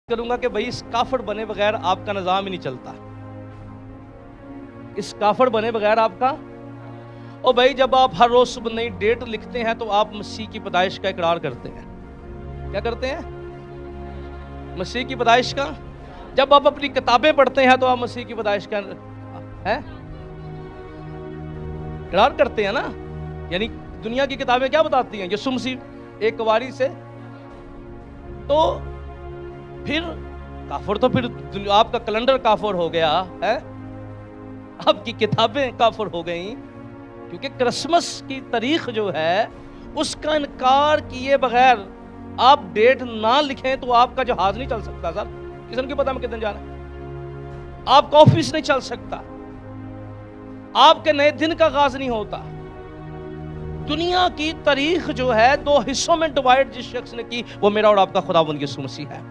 کروں گا کہ بھائی اس کافر بنے بغیر آپ کا نظام ہی نہیں چلتا. اس کافر بنے بغیر آپ کا. اور بھائی جب آپ ہر روز صبح نئی ڈیٹ لکھتے ہیں تو آپ مسیح کی پیدائش کا اقرار کرتے ہیں. کیا کرتے ہیں؟ مسیح کی پیدائش کا. جب آپ اپنی کتابیں پڑھتے ہیں تو آپ مسیح کی پیدائش کا اقرار کرتے ہیں نا. یعنی دنیا کی کتابیں کیا بتاتی ہیں؟ یسوع مسیح ایک کواری سے. تو پھر کافر تو پھر آپ کا کیلنڈر کافر ہو گیا ہے، آپ کی کتابیں کافر ہو گئیں. کیونکہ کرسمس کی تاریخ جو ہے اس کا انکار کیے بغیر آپ ڈیٹ نہ لکھیں تو آپ کا جہاز نہیں چل سکتا. سر کسی نے کیوں پتا میں کتنے جانا ہے؟ آپ کا آفس نہیں چل سکتا، آپ کے نئے دن کا آغاز نہیں ہوتا. دنیا کی تاریخ جو ہے 2 حصوں میں ڈیوائڈ جس شخص نے کی وہ میرا اور آپ کا خداوند یسوع مسیح ہے.